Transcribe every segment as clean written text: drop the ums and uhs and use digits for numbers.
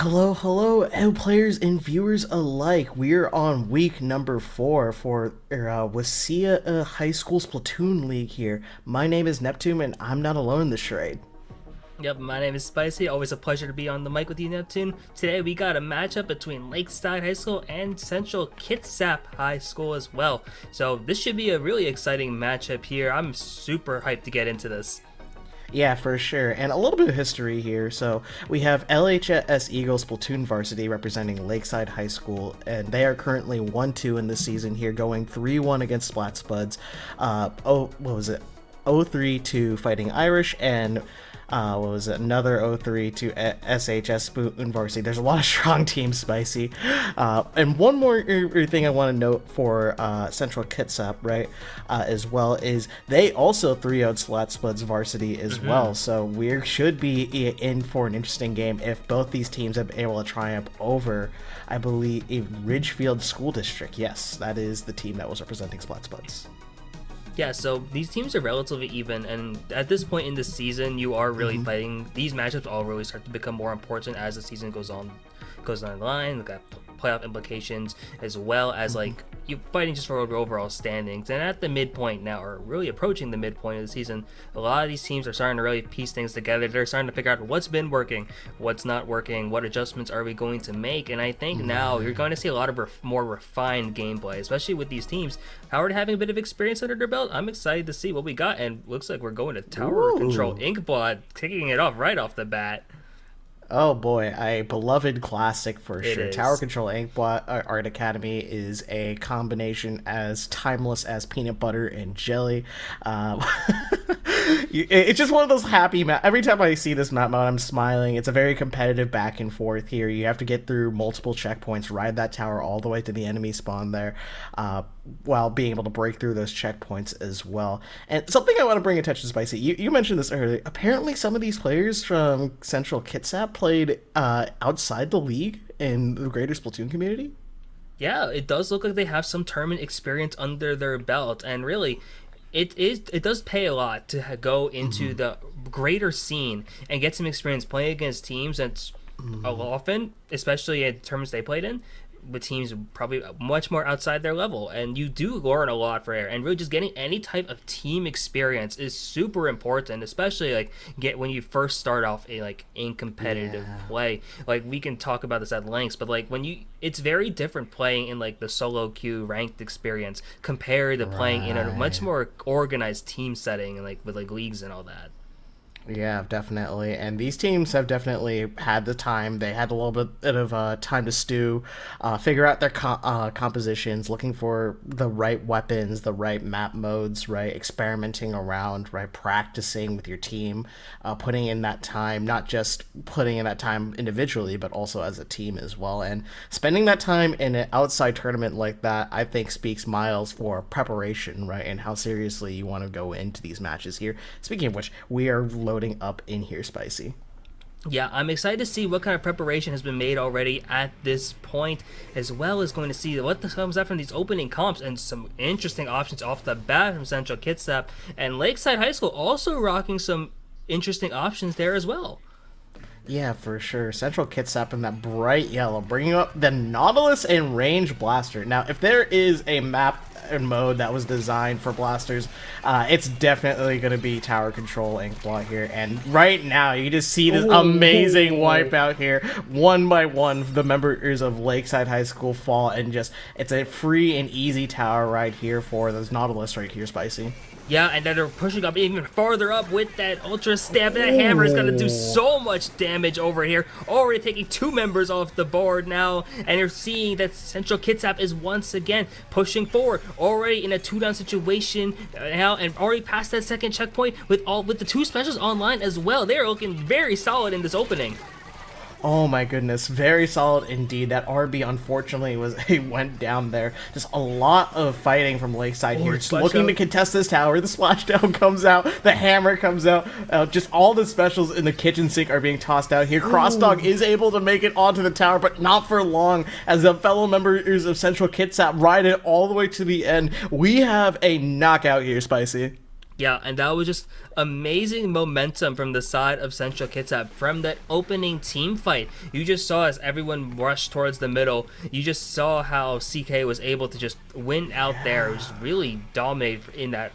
Hello, players and viewers alike. We're on week number 4 for WSSEA High School Splatoon League here. My name is Neptune, and I'm not alone in this charade. Yep, my name is Spicy. Always a pleasure to be on the mic with you, Neptune. Today we got a matchup between Lakeside High School and Central Kitsap High School as well. So this should be a really exciting matchup here. I'm super hyped to get into this. Yeah, for sure. And a little bit of history here. So we have LHS Eagles Splatoon Varsity representing Lakeside High School, and they are currently 1-2 in this season here, going 3-1 against Splat Spuds. 0-3 to Fighting Irish, and another 0-3 to SHS Splatoon Varsity. There's a lot of strong teams, Spicy. And one more thing I want to note for Central Kitsap, right, as well, is they also 3-0'd Splat Spuds Varsity as well. So we should be in for an interesting game if both these teams have been able to triumph over, I believe, Ridgefield School District. Yes, that is the team that was representing Splat Spuds. Yeah, so these teams are relatively even, and at this point in the season, you are really fighting. These matchups all really start to become more important as the season goes on the line. Look at playoff implications, as well as like you fighting just for overall standings. And at the midpoint now, or really approaching the midpoint of the season, a lot of these teams are starting to really piece things together. They're starting to figure out what's been working, what's not working, what adjustments are we going to make. And I think now you're going to see a lot of more refined gameplay, especially with these teams already having a bit of experience under their belt. I'm excited to see what we got, and looks like we're going to Tower Control Inkblot, kicking it off right off the bat. Oh boy, a beloved classic for sure. Is. Tower Control Inkblot Art Academy is a combination as timeless as peanut butter and jelly. It's just one of those happy every time I see this map mode, I'm smiling. It's a very competitive back and forth here. You have to get through multiple checkpoints, ride that tower all the way to the enemy spawn there, while being able to break through those checkpoints as well. And something I want to bring attention to, Spicy, you mentioned this earlier. Apparently some of these players from Central Kitsap played outside the league in the greater Splatoon community. Yeah, it does look like they have some tournament experience under their belt, and really it does pay a lot to go into the greater scene and get some experience playing against teams that's often, especially in tournaments they played in, with teams probably much more outside their level, and you do learn a lot for there. And really just getting any type of team experience is super important, especially like when you first start off in competitive play. Like we can talk about this at length, but like it's very different playing in like the solo queue ranked experience compared to playing in a much more organized team setting and like with like leagues and all that. Yeah, definitely. And these teams have definitely had the time. They had a little bit of time to stew, figure out their compositions, looking for the right weapons, the right map modes, right? Experimenting around, right? Practicing with your team, putting in that time, not just putting in that time individually, but also as a team as well. And spending that time in an outside tournament like that, I think speaks miles for preparation, right? And how seriously you want to go into these matches here. Speaking of which, we are loading up in here, Spicy. Yeah, I'm excited to see what kind of preparation has been made already at this point, as well as going to see what comes out from these opening comps and some interesting options off the bat from Central Kitsap, and Lakeside High School also rocking some interesting options there as well. Yeah, for sure. Central Kitsap in that bright yellow, bringing up the Nautilus and Range Blaster. Now, if there is a map and mode that was designed for blasters, it's definitely going to be Tower Control Inkblot here. And right now, you just see this amazing wipeout here. One by one, the members of Lakeside High School fall, and it's a free and easy tower right here for those Nautilus right here, Spicy. Yeah, and then they're pushing up even farther up with that Ultra Stab. That hammer is going to do so much damage over here. Already taking 2 members off the board now. And you're seeing that Central Kitsap is once again pushing forward. Already in a 2-down situation now, and already past that second checkpoint with the 2 specials online as well. They're looking very solid in this opening. Oh my goodness, very solid indeed. That RB unfortunately went down there. Just a lot of fighting from Lakeside here. Just looking to contest this tower. The splashdown comes out, the hammer comes out. Just all the specials in the kitchen sink are being tossed out here. Crossdog is able to make it onto the tower, but not for long, as the fellow members of Central Kitsap ride it all the way to the end. We have a knockout here, Spicy. Yeah, and that was just amazing momentum from the side of Central Kitsap. From that opening team fight, you just saw as everyone rushed towards the middle, you just saw how CK was able to just win out there. It was really dominate in that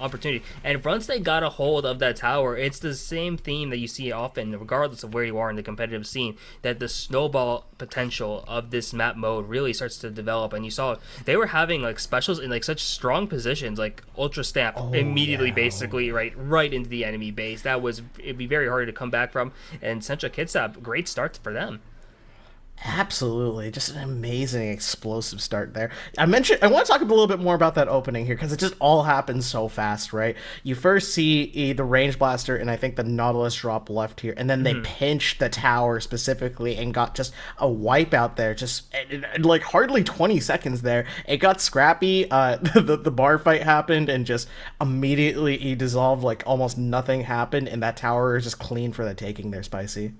opportunity. And once they got a hold of that tower, it's the same theme that you see often, regardless of where you are in the competitive scene, that the snowball potential of this map mode really starts to develop. And you saw they were having like specials in like such strong positions, like ultra stamp immediately, basically right into the enemy base. It'd be very hard to come back from. And Central Kitsap, great start for them. Absolutely, just an amazing explosive start there. I want to talk a little bit more about that opening here because it just all happens so fast, right? You first see the range blaster and I think the Nautilus drop left here, and then they pinched the tower specifically and got just a wipe out there, just like hardly 20 seconds there. It got scrappy. The bar fight happened and just immediately he dissolved, like almost nothing happened, and that tower is just clean for the taking there, Spicy.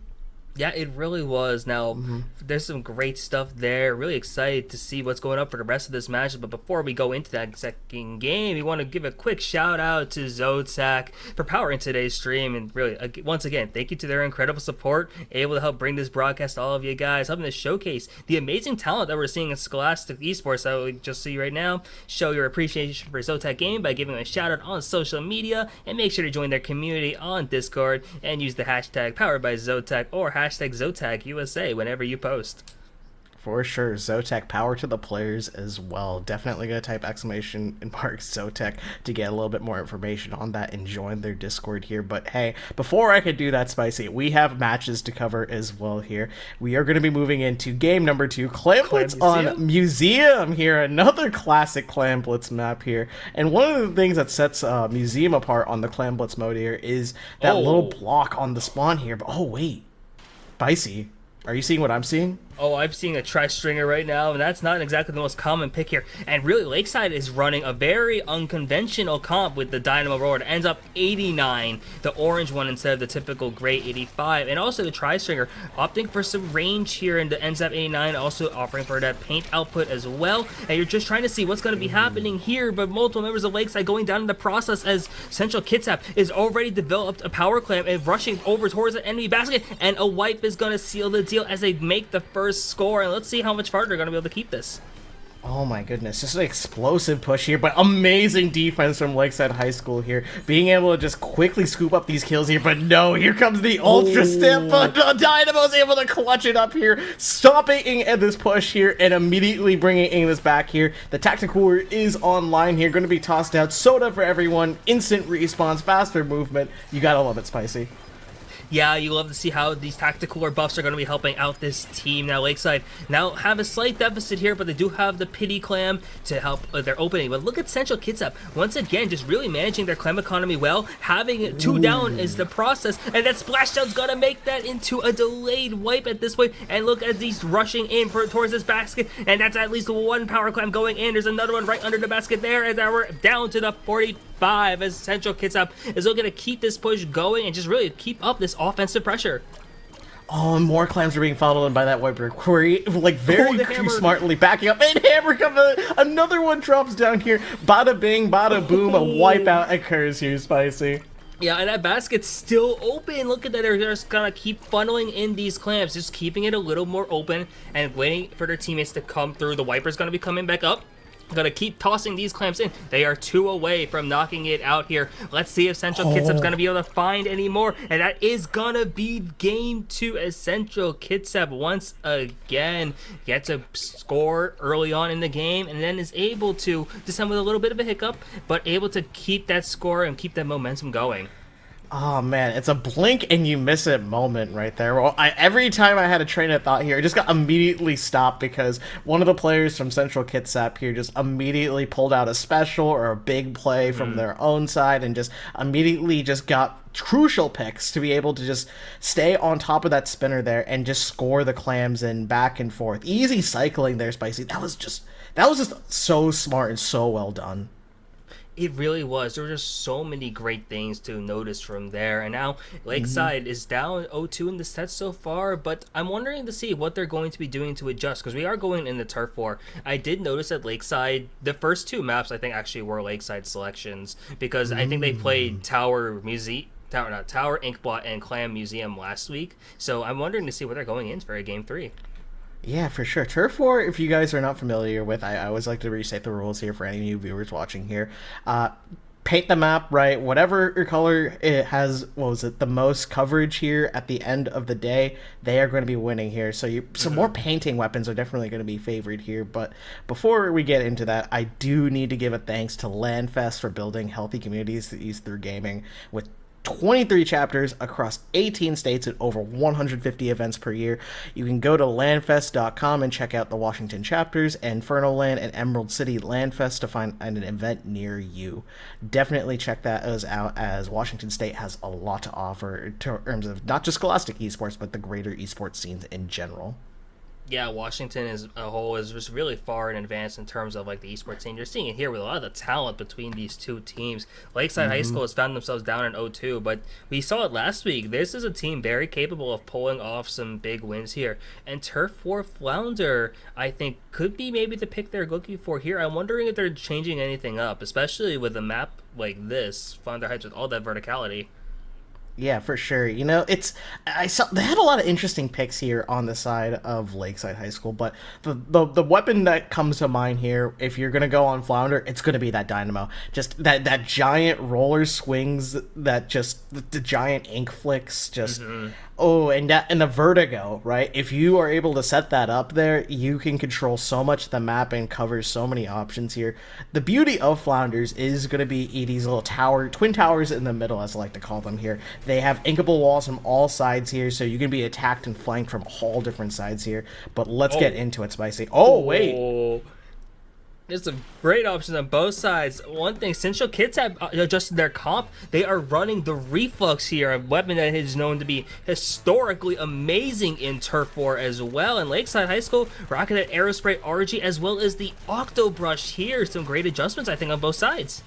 Yeah, it really was. Now, there's some great stuff there. Really excited to see what's going up for the rest of this match. But before we go into that second game, we want to give a quick shout out to ZOTAC for powering today's stream. And really, once again, thank you to their incredible support, able to help bring this broadcast to all of you guys, helping to showcase the amazing talent that we're seeing in Scholastic Esports that we just see right now. Show your appreciation for ZOTAC Game by giving them a shout out on social media, and make sure to join their community on Discord and use the hashtag powered by ZOTAC or hashtag ZOTAC USA whenever you post. For sure, ZOTAC, power to the players as well. Definitely gonna type exclamation and mark ZOTAC to get a little bit more information on that and join their Discord here. But hey, before I could do that, Spicy, we have matches to cover as well here. We are gonna be moving into game number 2, Clan Blitz on Museum here, another classic Clan Blitz map here. And one of the things that sets Museum apart on the Clan Blitz mode here is that little block on the spawn here. But oh wait, Spicy, are you seeing what I'm seeing? Oh, I'm seeing a tri-stringer right now, and that's not exactly the most common pick here. And really, Lakeside is running a very unconventional comp with the Dynamo Roar. It ends up 89, the orange one instead of the typical gray 85. And also the tri-stringer opting for some range here, and the ends up 89, also offering for that paint output as well. And you're just trying to see what's going to be happening here, but multiple members of Lakeside going down in the process as Central Kitsap is already developed a power clamp and rushing over towards the enemy basket, and a wipe is going to seal the deal as they make the first score. And let's see how much farther they're going to be able to keep this. Oh my goodness, just an explosive push here, but amazing defense from Lakeside High School here, being able to just quickly scoop up these kills here. But no, here comes the ultra step, but Dynamo's able to clutch it up here, stopping at this push here and immediately bringing this back here. The tactical war is online here, going to be tossed out. Soda for everyone, instant respawns, faster movement. You gotta love it, Spicy. Yeah, you love to see how these tactical or buffs are going to be helping out this team. Now, Lakeside now have a slight deficit here, but they do have the Pity Clam to help their opening. But look at Central Kitsap, once again, just really managing their clam economy well. Having 2 down is the process, and that splashdown's going to make that into a delayed wipe at this point. And look at these rushing in towards this basket, and that's at least 1 power clam going in. There's another one right under the basket there, as we're down to the 45 as Central Kitsap is looking to keep this push going and just really keep up this offensive pressure. Oh, and more clams are being followed by that wiper query, like very too smartly backing up, and hammer comes, another one drops down here. Bada bing, bada boom, a wipeout occurs here, Spicy. Yeah, and that basket's still open. Look at that. They're just gonna keep funneling in these clamps, just keeping it a little more open and waiting for their teammates to come through. The wiper's gonna be coming back up. Gonna keep tossing these clamps in. They are 2 away from knocking it out here. Let's see if Central Kitsap's gonna be able to find any more. And that is gonna be game 2 as Central Kitsap once again gets a score early on in the game and then is able to descend with a little bit of a hiccup, but able to keep that score and keep that momentum going. Oh man, it's a blink and you miss it moment right there. Well, every time I had a train of thought here, it just got immediately stopped because one of the players from Central Kitsap here just immediately pulled out a special or a big play from their own side and just immediately just got crucial picks to be able to just stay on top of that spinner there and just score the clams in back and forth. Easy cycling there, Spicy. That was just so smart and so well done. It really was. There were just so many great things to notice from there. And now Lakeside is down 0-2 in the set so far, but I'm wondering to see what they're going to be doing to adjust, because we are going in the turf war. I did notice that Lakeside, the first two maps I think actually were Lakeside selections, because I think they played Tower Inkblot and Clam Museum last week. So I'm wondering to see what they're going in for a game 3. Yeah, for sure. Turf War, if you guys are not familiar with, I always like to restate the rules here for any new viewers watching here. Paint the map, right? Whatever your color it has, the most coverage here at the end of the day, they are going to be winning here. So some more painting weapons are definitely going to be favored here. But before we get into that, I do need to give a thanks to LANFest for building healthy communities through gaming with 23 chapters across 18 states and over 150 events per year. You can go to LANFest.com and check out the Washington chapters, Inferno Land, and Emerald City LANFest to find an event near you. Definitely check that out, as Washington State has a lot to offer in terms of not just Scholastic esports, but the greater esports scenes in general. Yeah, Washington as a whole is just really far in advance in terms of like the esports scene. You're seeing it here with a lot of the talent between these two teams. Lakeside High School has found themselves down in 0-2, but we saw it last week. This is a team very capable of pulling off some big wins here. And Turf War Flounder, I think, could be maybe the pick they're looking for here. I'm wondering if they're changing anything up, especially with a map like this, Flounder Heights, with all that verticality. Yeah, for sure. I saw they had a lot of interesting picks here on the side of Lakeside High School, but the weapon that comes to mind here, if you're gonna go on Flounder, it's gonna be that Dynamo. Just that giant roller swings, that just the giant ink flicks, just oh, and the vertigo, right? If you are able to set that up there, you can control so much of the map and cover so many options here. The beauty of Flounders is gonna be Edie's little twin towers in the middle, as I like to call them here. They have inkable walls from all sides here, so you can be attacked and flanked from all different sides here. But let's get into it, Spicy. Oh, wait. There's some great options on both sides. One thing, Central Kitsap adjusted their comp. They are running the Reflux here, a weapon that is known to be historically amazing in Turf War as well. And Lakeside High School rocking that Aerospray RG as well as the Octobrush here. Some great adjustments, I think, on both sides.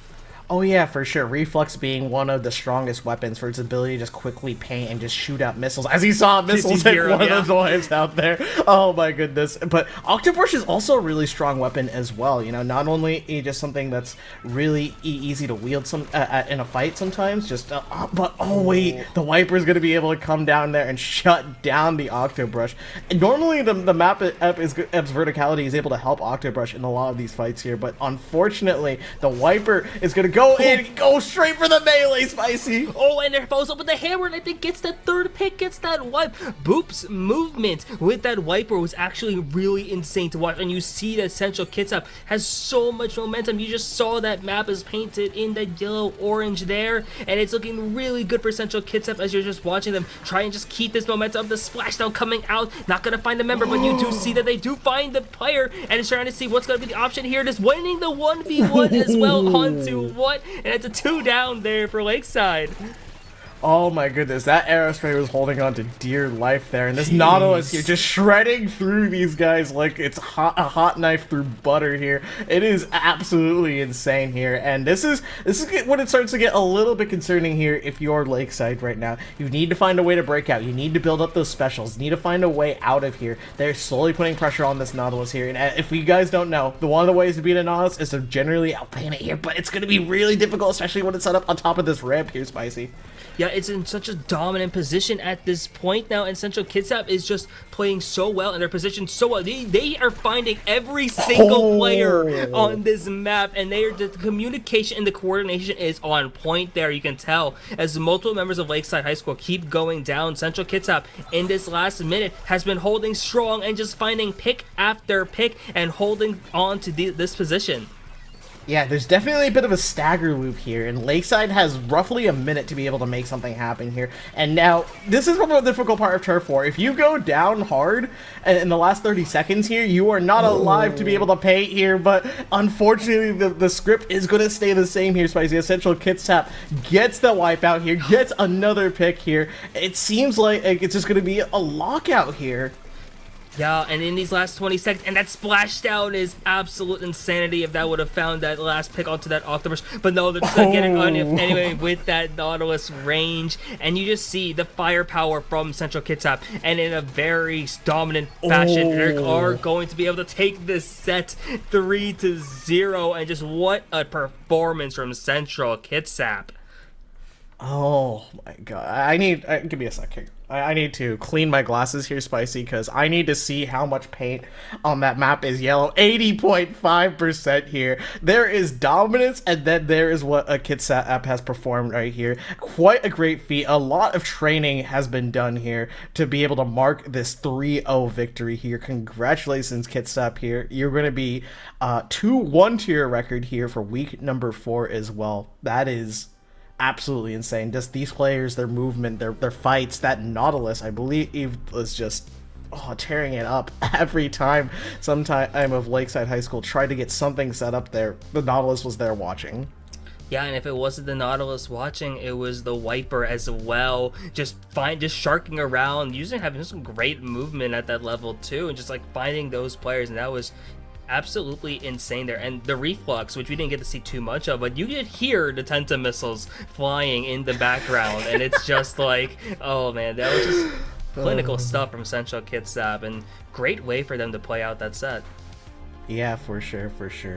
Oh yeah, for sure. Reflux being one of the strongest weapons for its ability to just quickly paint and just shoot out missiles. As he saw missiles hit one of those wives out there. Oh my goodness. But Octobrush is also a really strong weapon as well. Not only just something that's really easy to wield in a fight sometimes, but oh wait, the Wiper is going to be able to come down there and shut down the Octobrush. And normally the map's verticality is able to help Octobrush in a lot of these fights here, but unfortunately the Wiper is going to go in, go straight for the melee, Spicy. Oh, and there follows up with the hammer, and I think gets that third pick, gets that wipe. Boop's movement with that Wiper was actually really insane to watch, and you see that Central Kitsap has so much momentum. You just saw that map is painted in that yellow-orange there, and it's looking really good for Central Kitsap as you're just watching them try and just keep this momentum. The splashdown coming out, not going to find the member, but you do see that they do find the player, and it's trying to see what's going to be the option here. Just winning the 1v1 as well onto what? And it's a 2 down there for Lakeside. Oh my goodness, that Aerospray was holding on to dear life there, and this Nautilus here just shredding through these guys like it's a hot knife through butter here. It is absolutely insane here, and this is when it starts to get a little bit concerning here. If you're Lakeside right now, you need to find a way to break out. You need to build up those specials. You need to find a way out of here. They're slowly putting pressure on this Nautilus here, and if you guys don't know, one of the ways to beat a Nautilus is to generally outpaint it here, but it's going to be really difficult, especially when it's set up on top of this ramp here, Spicy. Yeah, it's in such a dominant position at this point now, and Central Kitsap is just playing so well, and they're positioned so well. They are finding every single player on this map, and the communication and the coordination is on point there. You can tell as multiple members of Lakeside High School keep going down. Central Kitsap in this last minute has been holding strong and just finding pick after pick and holding on to this position. Yeah, there's definitely a bit of a stagger loop here, and Lakeside has roughly a minute to be able to make something happen here. And now, this is the difficult part of Turf War. If you go down hard in the last 30 seconds here, you are not alive to be able to paint here, but unfortunately, the script is going to stay the same here, Spicy. Central Kitsap gets the wipeout here, gets another pick here. It seems like it's just going to be a lockout here. Yeah, and in these last 20 seconds, and that splashdown is absolute insanity if that would have found that last pick onto that Octopus. But no, they're just gonna get it on anyway with that Nautilus range. And you just see the firepower from Central Kitsap. And in a very dominant fashion, they are going to be able to take this set 3-0. And just what a performance from Central Kitsap. Oh my god. Give me a second. I need to clean my glasses here, Spicy, because I need to see how much paint on that map is yellow. 80.5% here. There is dominance, and then there is what a Kitsap has performed right here. Quite a great feat. A lot of training has been done here to be able to mark this 3-0 victory here. Congratulations, Kitsap here. You're going to be 2-1 to your record here for week number 4 as well. That is absolutely insane. Just these players, their movement, their fights. That Nautilus, I believe, was just tearing it up every time. Some time of Lakeside High School tried to get something set up there. The Nautilus was there watching. Yeah, and if it wasn't the Nautilus watching, it was the Wiper as well. Just sharking around, having some great movement at that level too, and just like finding those players, and that was absolutely insane there. And the reflux, which we didn't get to see too much of, but you did hear the Tenta missiles flying in the background, and it's just like, oh man, that was just clinical stuff from Central Kitsap, and great way for them to play out that set. Yeah, for sure.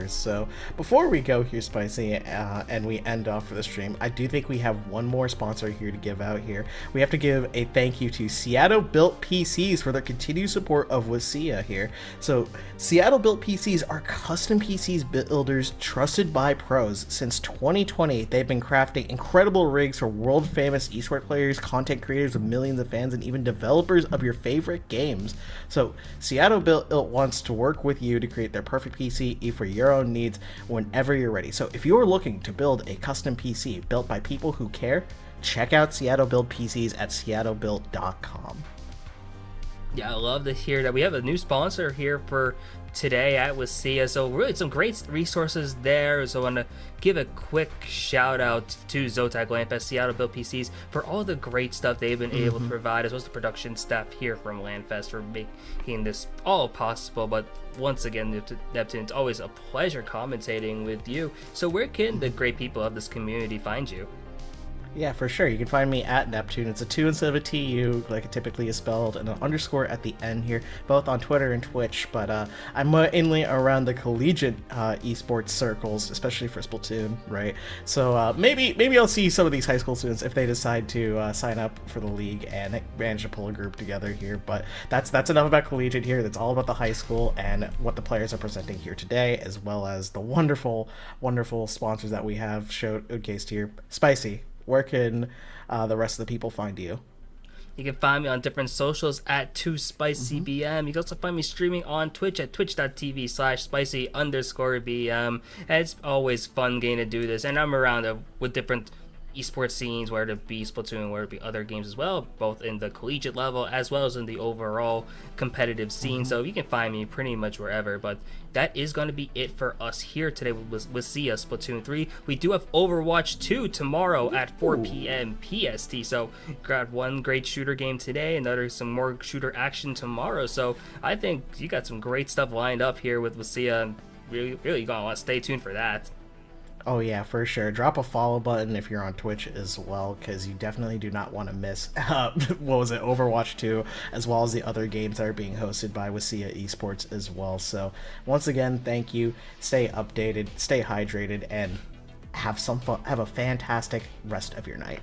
So before we go here, Spicy, and we end off for the stream, I do think we have one more sponsor here to give out here. We have to give a thank you to Seattle Built PCs for their continued support of WSSEA here. So Seattle Built PCs are custom PCs builders trusted by pros. Since 2020, they've been crafting incredible rigs for world famous esports players, content creators with millions of fans, and even developers of your favorite games. So Seattle Built wants to work with you to create their perfect PC for your own needs whenever you're ready. So if you're looking to build a custom PC built by people who care, check out Seattle Build PCs at seattlebuilt.com. Yeah, I love to hear that we have a new sponsor here for today at WSSEA. So really some great resources there. So I want to give a quick shout out to ZOTAC, LANFest, Seattle Built PCs for all the great stuff they've been able to provide, as well as the production staff here from LANFest for making this all possible. But once again, Neptune, it's always a pleasure commentating with you. So where can the great people of this community find you? Yeah, for sure. You can find me at Neptune. It's a 2 instead of a TU, like it typically is spelled, and an underscore at the end here, both on Twitter and Twitch. But I'm mainly around the collegiate esports circles, especially for Splatoon, right? So maybe I'll see some of these high school students if they decide to sign up for the league and manage to pull a group together here. But that's enough about collegiate here. That's all about the high school and what the players are presenting here today, as well as the wonderful sponsors that we have showcased here. Spicy, where can the rest of the people find you? You can find me on different socials at 2SpicyBM. You can also find me streaming on Twitch at twitch.tv/spicy_BM. And it's always fun getting to do this. And I'm around with different esports scenes, whether it be Splatoon, whether it be other games as well, both in the collegiate level as well as in the overall competitive scene. So you can find me pretty much wherever. But that is going to be it for us here today with WSSEA Splatoon 3. We do have Overwatch 2 tomorrow at 4 p.m. PST. So got one great shooter game today, some more shooter action tomorrow. So I think you got some great stuff lined up here with WSSEA, and really you're going to want to stay tuned for that. Oh yeah, for sure. Drop a follow button if you're on Twitch as well, because you definitely do not want to miss Overwatch 2, as well as the other games that are being hosted by WSSEA Esports as well. So once again, thank you. Stay updated, stay hydrated, and have some fun. Have a fantastic rest of your night.